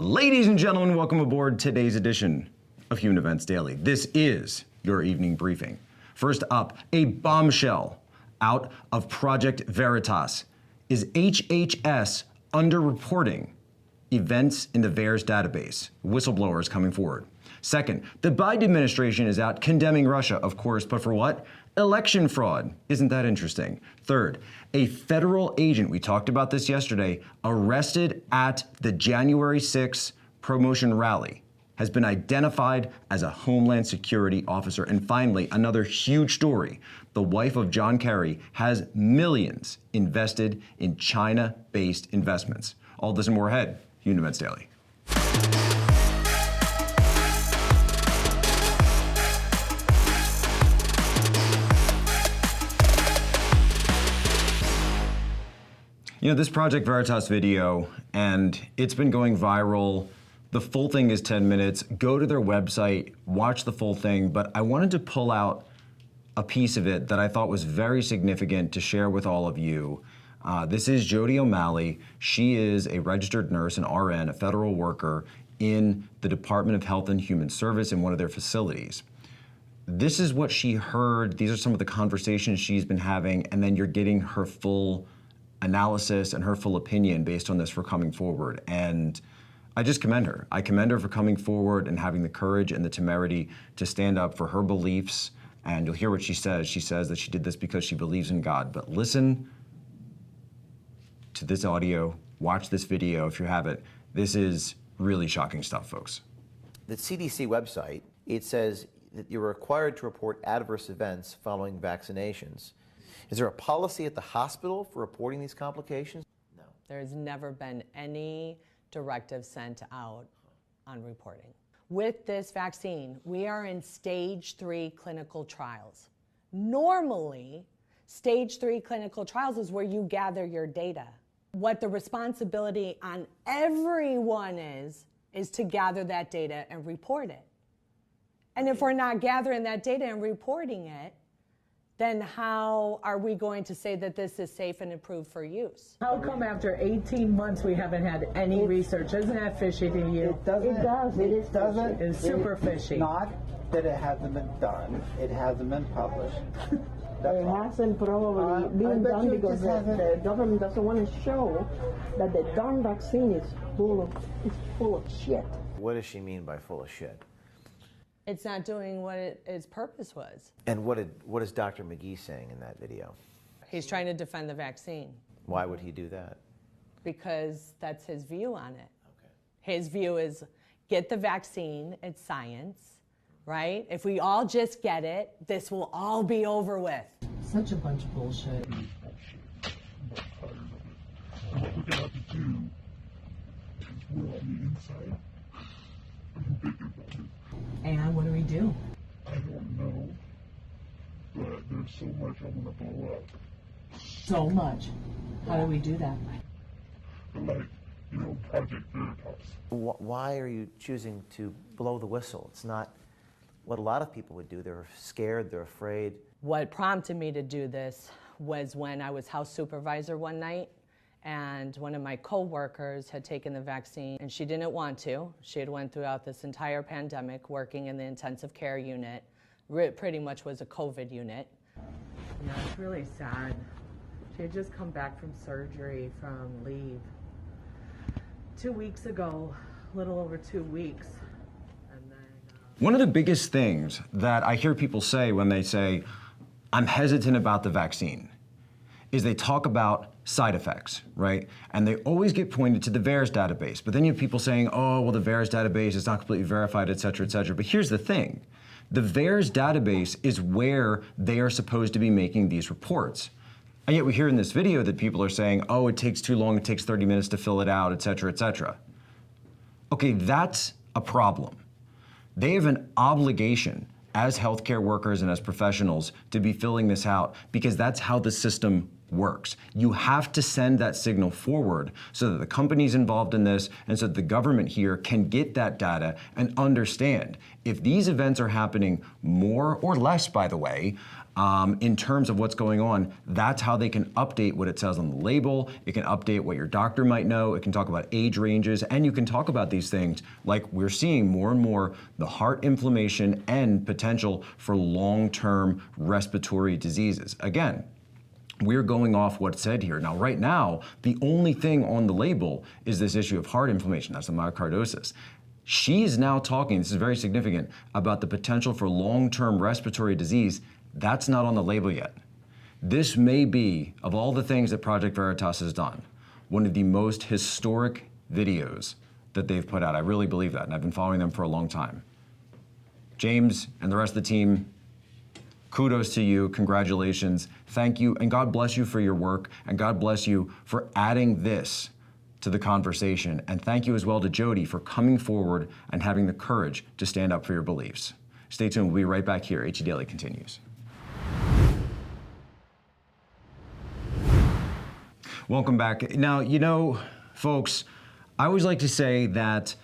Ladies and gentlemen, welcome aboard today's edition of Human Events Daily. This is your evening briefing. First up, a bombshell out of Project Veritas. Is HHS underreporting events in the VAERS database? Whistleblower is coming forward. Second, the Biden administration is out condemning Russia, of course, but for what? Election fraud. Isn't that interesting? Third, a federal agent, we talked about this yesterday, arrested at the January 6th promotion rally, has been identified as a Homeland Security Officer. And finally, another huge story. The wife of John Kerry has millions invested in China-based investments. All this and more ahead. Human Events Daily. You know, this Project Veritas video, and it's been going viral. The full thing is 10 minutes. Go to their website, watch the full thing, but I wanted to pull out a piece of it that I thought was very significant to share with all of you. This is Jody O'Malley. She is a registered nurse, an RN, a federal worker in the Department of Health and Human Service in one of their facilities. This is what she heard. These are some of the conversations she's been having, and then you're getting her full analysis and her full opinion based on this for coming forward. And I just commend her. I commend her for coming forward and having the courage and the temerity to stand up for her beliefs. And you'll hear what she says. She says that she did this because she believes in God. But listen to this audio, watch this video if you have it. This is really shocking stuff, folks. The CDC website, it says that you're required to report adverse events following vaccinations. Is there a policy at the hospital for reporting these complications? No. There's never been any directive sent out on reporting. With this vaccine, we are in stage 3 clinical trials. Normally, stage 3 clinical trials is where you gather your data. What the responsibility on everyone is to gather that data and report it. And if we're not gathering that data and reporting it, then how are we going to say that this is safe and approved for use? How come after 18 months we haven't had any research? Isn't that fishy to you? It doesn't. It does. It is doesn't. It's super fishy. Not that it hasn't been done. It hasn't been published. It hasn't probably been done because the government doesn't want to show that the darn vaccine is full of shit. What does she mean by full of shit? It's not doing what its purpose was. And what is Dr. McGee saying in that video? He's trying to defend the vaccine. Why would he do that? Because that's his view on it. Okay. His view is get the vaccine, it's science, right? If we all just get it, this will all be over with. Such a bunch of bullshit. What we're going to have to do is we're on the inside. I'm thinking about it. And what do we do? I don't know, but there's so much I want to blow up. So much. How do we do that? Like, Project Veritas. Why are you choosing to blow the whistle? It's not what a lot of people would do. They're scared, they're afraid. What prompted me to do this was when I was house supervisor one night, and one of my co-workers had taken the vaccine, and she didn't want to. She had went throughout this entire pandemic working in the intensive care unit. Pretty much was a COVID unit. Yeah, it's really sad. She had just come back from surgery, from leave. 2 weeks ago, a little over 2 weeks. And then, One of the biggest things that I hear people say when they say, I'm hesitant about the vaccine, is they talk about side effects, right? And they always get pointed to the VAERS database. But then you have people saying, oh, well, the VAERS database is not completely verified, et cetera, et cetera. But here's the thing. The VAERS database is where they are supposed to be making these reports. And yet we hear in this video that people are saying, oh, it takes too long, it takes 30 minutes to fill it out, et cetera, et cetera. Okay, that's a problem. They have an obligation as healthcare workers and as professionals to be filling this out because that's how the system works. You have to send that signal forward so that the companies involved in this and so that the government here can get that data and understand if these events are happening more or less, by the way, in terms of what's going on. That's how they can update what it says on the label. It can update what your doctor might know. It can talk about age ranges, and you can talk about these things like we're seeing more and more, the heart inflammation and potential for long-term respiratory diseases. Again, we're going off what's said here. Now, right now, the only thing on the label is this issue of heart inflammation. That's the myocardosis. She's now talking, this is very significant, about the potential for long-term respiratory disease. That's not on the label yet. This may be, of all the things that Project Veritas has done, one of the most historic videos that they've put out. I really believe that, and I've been following them for a long time. James and the rest of the team, kudos to you, congratulations, thank you, and God bless you for your work, and God bless you for adding this to the conversation. And thank you as well to Jody for coming forward and having the courage to stand up for your beliefs. Stay tuned, we'll be right back here. HE Daily continues. Welcome back. Now, you know, folks, I always like to say that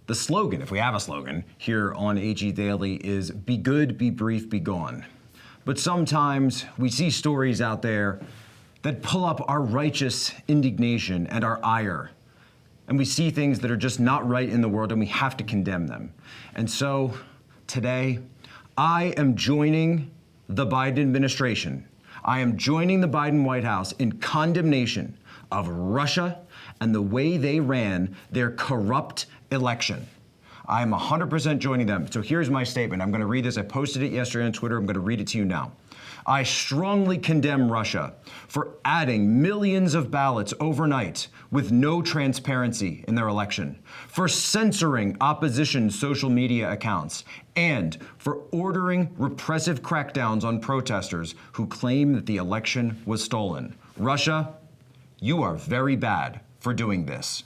the slogan, if we have a slogan here on HE Daily, is be good, be brief, be gone. But sometimes we see stories out there that pull up our righteous indignation and our ire. And we see things that are just not right in the world, and we have to condemn them. And so today, I am joining the Biden administration. I am joining the Biden White House in condemnation of Russia and the way they ran their corrupt election. I am 100% joining them. So here's my statement. I'm going to read this. I posted it yesterday on Twitter. I'm going to read it to you now. I strongly condemn Russia for adding millions of ballots overnight with no transparency in their election, for censoring opposition social media accounts, and for ordering repressive crackdowns on protesters who claim that the election was stolen. Russia, you are very bad for doing this.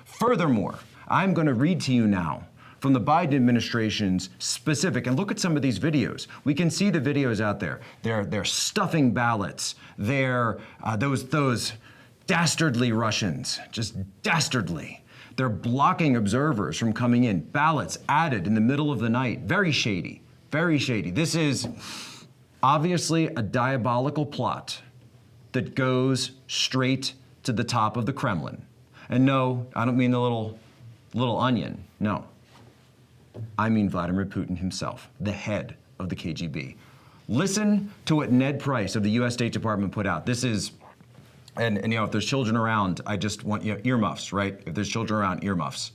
Furthermore, I'm going to read to you now from the Biden administration's specific, and look at some of these videos. We can see the videos out there. They're stuffing ballots. They're those dastardly Russians, just dastardly. They're blocking observers from coming in. Ballots added in the middle of the night. Very shady, very shady. This is obviously a diabolical plot that goes straight to the top of the Kremlin. And no, I don't mean the little onion, no. I mean Vladimir Putin himself, the head of the KGB. Listen to what Ned Price of the US State Department put out. This is, and you know, if there's children around, I just want, you know, earmuffs, right? If there's children around, earmuffs.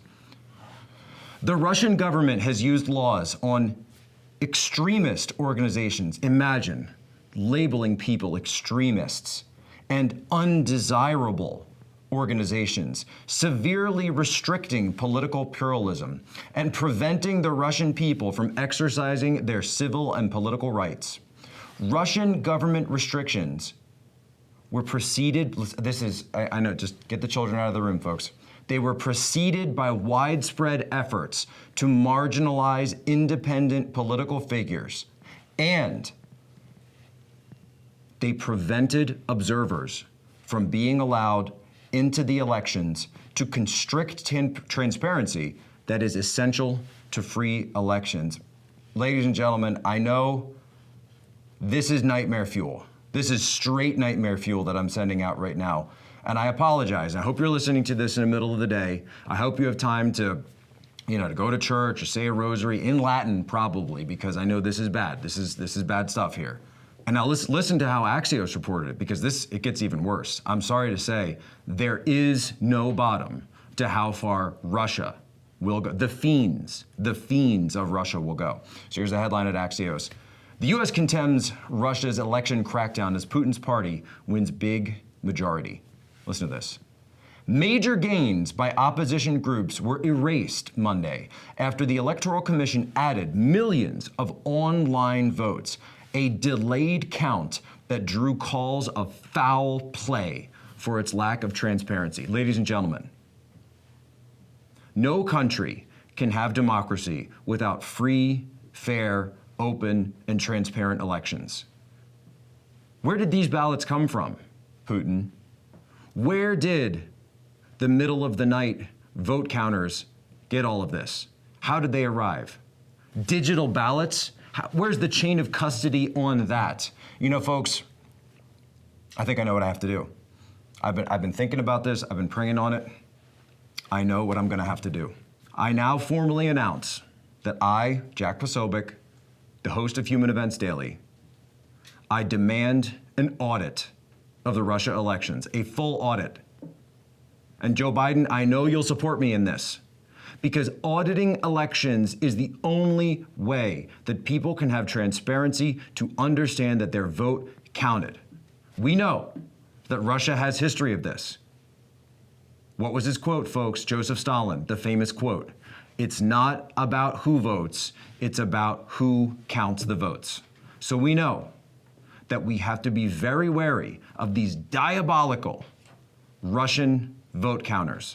The Russian government has used laws on extremist organizations. Imagine labeling people extremists and undesirable organizations, severely restricting political pluralism and preventing the Russian people from exercising their civil and political rights. Russian government restrictions were preceded, this is, I know, just get the children out of the room, folks. They were preceded by widespread efforts to marginalize independent political figures, and they prevented observers from being allowed into the elections to constrict transparency that is essential to free elections. Ladies and gentlemen, I know this is nightmare fuel. This is straight nightmare fuel that I'm sending out right now. And I apologize. I hope you're listening to this in the middle of the day. I hope you have time to, you know, to go to church or say a rosary in Latin, probably, because I know this is bad. This is bad stuff here. And now listen to how Axios reported it, because it gets even worse. I'm sorry to say, there is no bottom to how far Russia will go. The fiends of Russia will go. So here's the headline at Axios. The U.S. condemns Russia's election crackdown as Putin's party wins big majority. Listen to this. Major gains by opposition groups were erased Monday after the Electoral Commission added millions of online votes, a delayed count that drew calls of foul play for its lack of transparency. Ladies and gentlemen, no country can have democracy without free, fair, open, and transparent elections. Where did these ballots come from, Putin? Where did the middle of the night vote counters get all of this? How did they arrive? Digital ballots? Where's the chain of custody on that? You know, folks, I think I know what I have to do. I've been thinking about this. I've been praying on it. I know what I'm going to have to do. I now formally announce that I, Jack Posobiec, the host of Human Events Daily, I demand an audit of the Russia elections, a full audit. And Joe Biden, I know you'll support me in this, because auditing elections is the only way that people can have transparency to understand that their vote counted. We know that Russia has history of this. What was his quote, folks? Joseph Stalin, the famous quote. It's not about who votes, it's about who counts the votes. So we know that we have to be very wary of these diabolical Russian vote counters.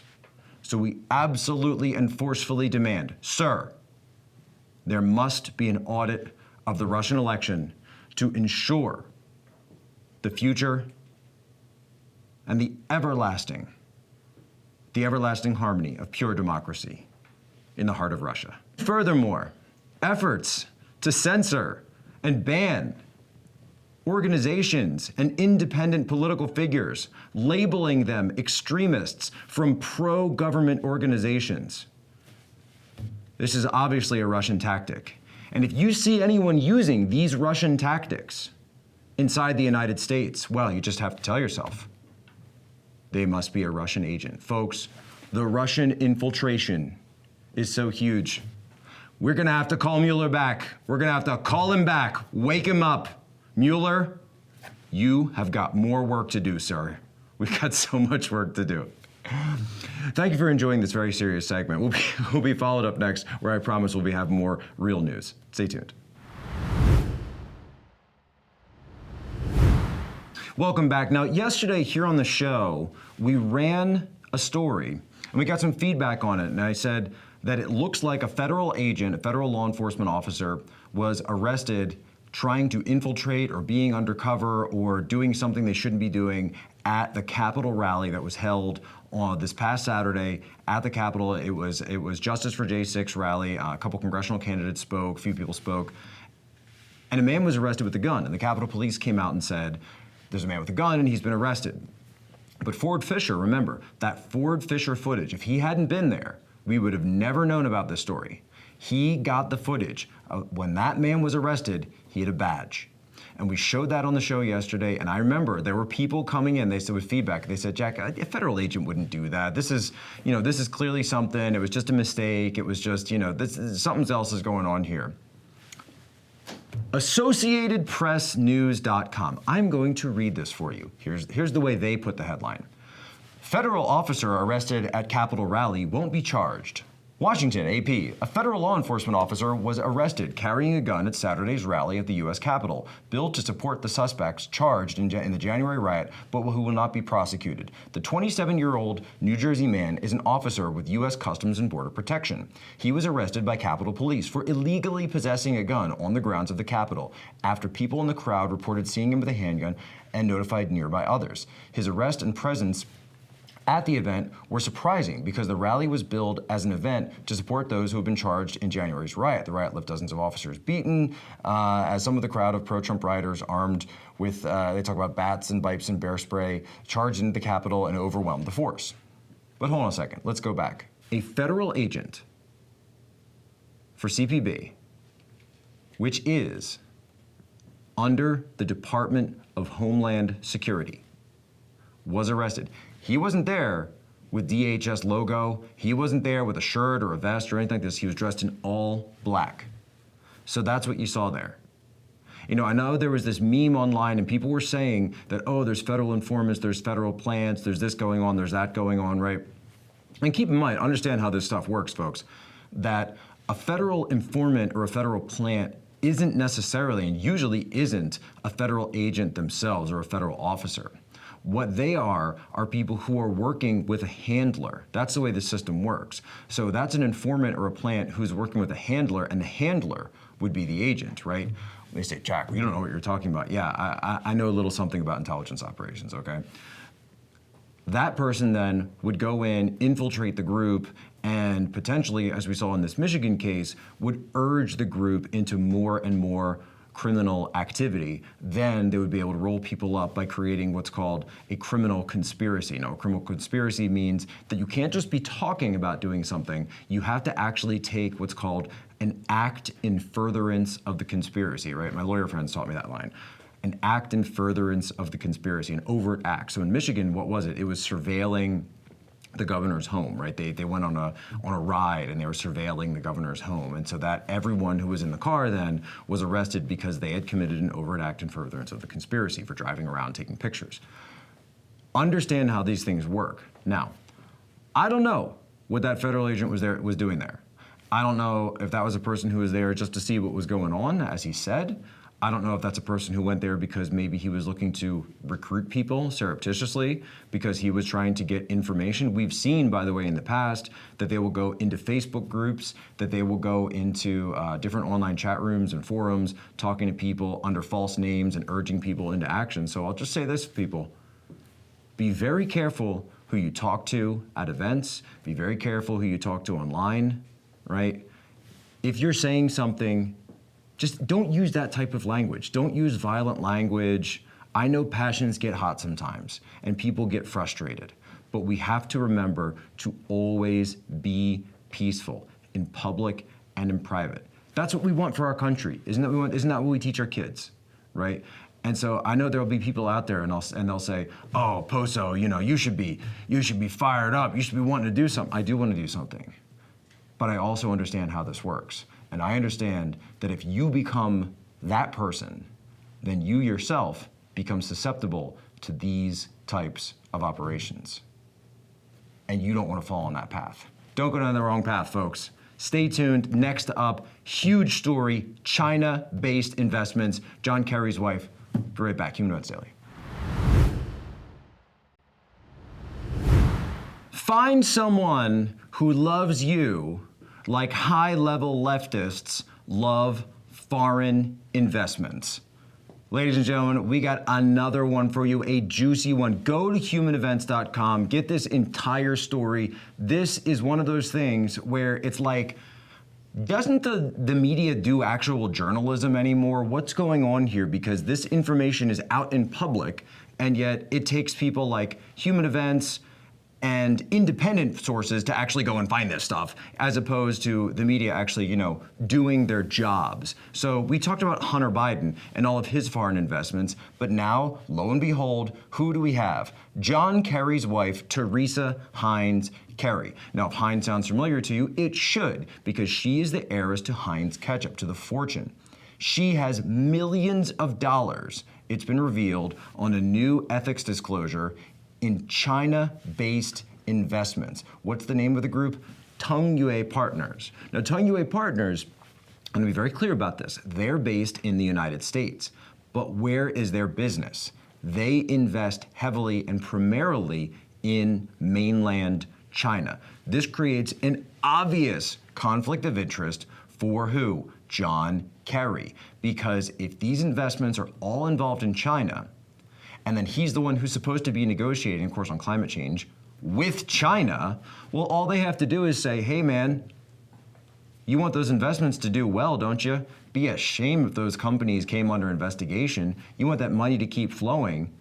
So we absolutely and forcefully demand, sir, there must be an audit of the Russian election to ensure the future and the everlasting harmony of pure democracy in the heart of Russia. Furthermore, efforts to censor and ban organizations and independent political figures, labeling them extremists from pro-government organizations. This is obviously a Russian tactic. And if you see anyone using these Russian tactics inside the United States, well, you just have to tell yourself, they must be a Russian agent. Folks, the Russian infiltration is so huge. We're gonna have to call Mueller back. We're gonna have to call him back, wake him up. Mueller, you have got more work to do, sir. We've got so much work to do. Thank you for enjoying this very serious segment. We'll be followed up next, where I promise we'll have more real news. Stay tuned. Welcome back. Now, yesterday here on the show, we ran a story, and we got some feedback on it, and I said that it looks like a federal agent, a federal law enforcement officer, was arrested trying to infiltrate or being undercover or doing something they shouldn't be doing at the Capitol rally that was held on this past Saturday at the Capitol. It was Justice for J6 rally. A couple congressional candidates spoke, a few people spoke, and a man was arrested with a gun. And the Capitol Police came out and said, there's a man with a gun and he's been arrested. But Ford Fisher, remember, that Ford Fisher footage, if he hadn't been there, we would have never known about this story. He got the footage. When that man was arrested, he had a badge. And we showed that on the show yesterday, and I remember there were people coming in, they said with feedback, they said, Jack, a federal agent wouldn't do that. This is clearly something, it was just a mistake, it was just, something else is going on here. AssociatedPressNews.com. I'm going to read this for you. Here's the way they put the headline. Federal officer arrested at Capitol rally won't be charged. Washington, AP. A federal law enforcement officer was arrested carrying a gun at Saturday's rally at the U.S. Capitol, billed to support the suspects charged in the January riot, but who will not be prosecuted. The 27-year-old New Jersey man is an officer with U.S. Customs and Border Protection. He was arrested by Capitol Police for illegally possessing a gun on the grounds of the Capitol, after people in the crowd reported seeing him with a handgun and notified nearby others. His arrest and presence at the event were surprising because the rally was billed as an event to support those who have been charged in January's riot. The riot left dozens of officers beaten, as some of the crowd of pro-Trump rioters armed with, they talk about bats and pipes and bear spray, charged into the Capitol and overwhelmed the force. But hold on a second, let's go back. A federal agent for CPB, which is under the Department of Homeland Security, was arrested. He wasn't there with DHS logo. He wasn't there with a shirt or a vest or anything like this. He was dressed in all black. So that's what you saw there. I know there was this meme online and people were saying that, oh, there's federal informants, there's federal plants, there's this going on, there's that going on, right? And keep in mind, understand how this stuff works, folks, that a federal informant or a federal plant isn't necessarily, and usually isn't, a federal agent themselves or a federal officer. What they are people who are working with a handler. That's the way the system works. So that's an informant or a plant who's working with a handler, and the handler would be the agent, right? They say, Jack, you don't know what you're talking about. Yeah, I know a little something about intelligence operations, okay? That person then would go in, infiltrate the group, and potentially, as we saw in this Michigan case, would urge the group into more and more criminal activity. Then they would be able to roll people up by creating what's called a criminal conspiracy. Now, a criminal conspiracy means that you can't just be talking about doing something, you have to actually take what's called an act in furtherance of the conspiracy, right? My lawyer friends taught me that line. An act in furtherance of the conspiracy, an overt act. So in Michigan, what was it? It was surveilling the governor's home, right? They went on a ride and they were surveilling the governor's home. And so that everyone who was in the car then was arrested because they had committed an overt act in furtherance of the conspiracy for driving around taking pictures. Understand how these things work. Now, I don't know what that federal agent was doing there. I don't know if that was a person who was there just to see what was going on, as he said. I don't know if that's a person who went there because maybe he was looking to recruit people surreptitiously because he was trying to get information. We've seen, by the way, in the past that they will go into Facebook groups, that they will go into different online chat rooms and forums, talking to people under false names and urging people into action. So I'll just say this, people. Be very careful who you talk to at events. Be very careful who you talk to online, right? If you're saying something, just don't use that type of language. Don't use violent language. I know passions get hot sometimes and people get frustrated, but we have to remember to always be peaceful in public and in private. That's what we want for our country. Isn't that what we want? Isn't that what we teach our kids, right? And so I know there'll be people out there and they'll say, "Oh, Poso, you should be fired up. You should be wanting to do something." I do want to do something, but I also understand how this works. And I understand that if you become that person, then you yourself become susceptible to these types of operations. And you don't want to fall on that path. Don't go down the wrong path, folks. Stay tuned. Next up, huge story, China-based investments. John Kerry's wife. Be right back. Human Rights Daily. Find someone who loves you like high-level leftists love foreign investments. Ladies and gentlemen, we got another one for you, a juicy one. Go to humanevents.com, get this entire story. This is one of those things where it's like, doesn't the media do actual journalism anymore? What's going on here? Because this information is out in public, and yet it takes people like Human Events and independent sources to actually go and find this stuff, as opposed to the media actually, doing their jobs. So we talked about Hunter Biden and all of his foreign investments, but now, lo and behold, who do we have? John Kerry's wife, Teresa Heinz Kerry. Now, if Heinz sounds familiar to you, it should, because she is the heiress to Heinz Ketchup, to the fortune. She has millions of dollars, it's been revealed, on a new ethics disclosure in China-based investments. What's the name of the group? Tongyue Partners. Now, Tongyue Partners, I'm gonna be very clear about this, they're based in the United States, but where is their business? They invest heavily and primarily in mainland China. This creates an obvious conflict of interest for who? John Kerry. Because if these investments are all involved in China, and then he's the one who's supposed to be negotiating, of course, on climate change with China, well, all they have to do is say, "Hey, man, you want those investments to do well, don't you? Be a shame if those companies came under investigation. You want that money to keep flowing.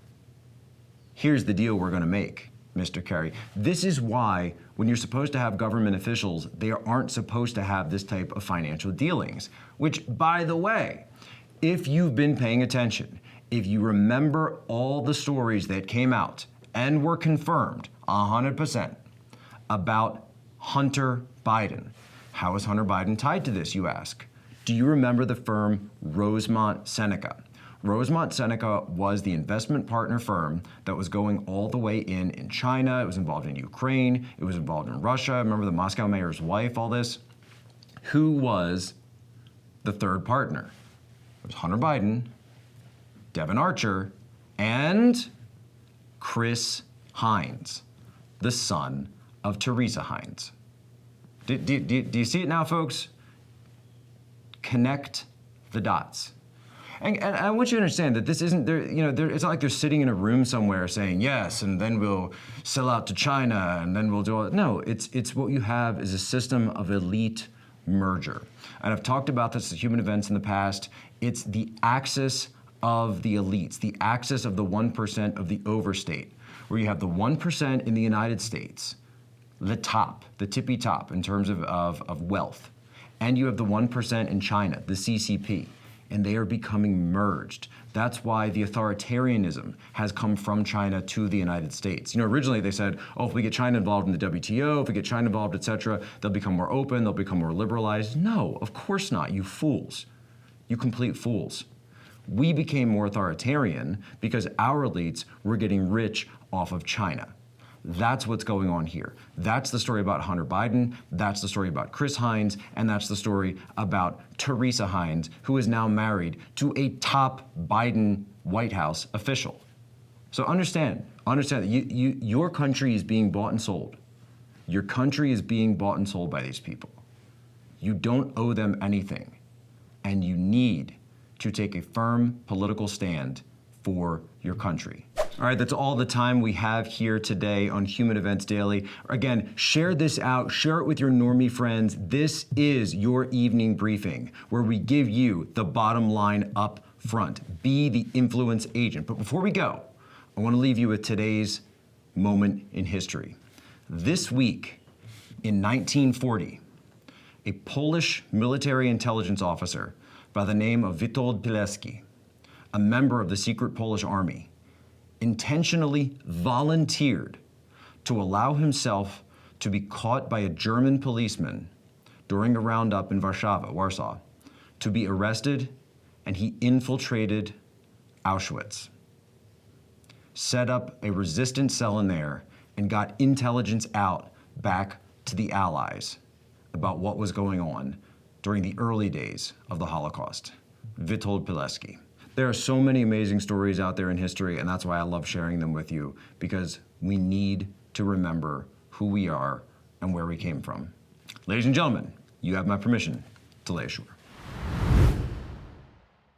Here's the deal we're gonna make, Mr. Kerry." This is why when you're supposed to have government officials, they aren't supposed to have this type of financial dealings, which, by the way, if you've been paying attention, if you remember all the stories that came out and were confirmed 100% about Hunter Biden. How is Hunter Biden tied to this, you ask? Do you remember the firm Rosemont Seneca? Rosemont Seneca was the investment partner firm that was going all the way in China. It was involved in Ukraine. It was involved in Russia. Remember the Moscow mayor's wife, all this? Who was the third partner? It was Hunter Biden, Devin Archer, and Chris Heinz, the son of Teresa Heinz. Do you see it now, folks? Connect the dots. And I want you to understand that this isn't, it's not like they're sitting in a room somewhere saying, yes, and then we'll sell out to China, and then we'll do all that. No, it's what you have is a system of elite merger. And I've talked about this at Human Events in the past. It's the axis of the elites, the axis of the 1% of the overstate, where you have the 1% in the United States, the top, the tippy top in terms of wealth, and you have the 1% in China, the CCP, and they are becoming merged. That's why the authoritarianism has come from China to the United States. Originally they said, oh, if we get China involved in the WTO, if we get China involved, et cetera, they'll become more open, they'll become more liberalized. No, of course not, you fools. You complete fools. We became more authoritarian because our elites were getting rich off of China. That's what's going on here. That's the story about Hunter Biden, that's the story about Chris Hines, and that's the story about Teresa Hines, who is now married to a top Biden White House official. So understand that your country is being bought and sold. Your country is being bought and sold by these people. You don't owe them anything, and you need to take a firm political stand for your country. All right, that's all the time we have here today on Human Events Daily. Again, share this out, share it with your normie friends. This is your evening briefing, where we give you the bottom line up front. Be the influence agent. But before we go, I want to leave you with today's moment in history. This week, in 1940, a Polish military intelligence officer by the name of Witold Pilecki, a member of the secret Polish army, intentionally volunteered to allow himself to be caught by a German policeman during a roundup in Warsaw, to be arrested, and he infiltrated Auschwitz, set up a resistance cell in there, and got intelligence out back to the Allies about what was going on during the early days of the Holocaust. Witold Pilecki. There are so many amazing stories out there in history, and that's why I love sharing them with you, because we need to remember who we are and where we came from. Ladies and gentlemen, you have my permission to lay ashore.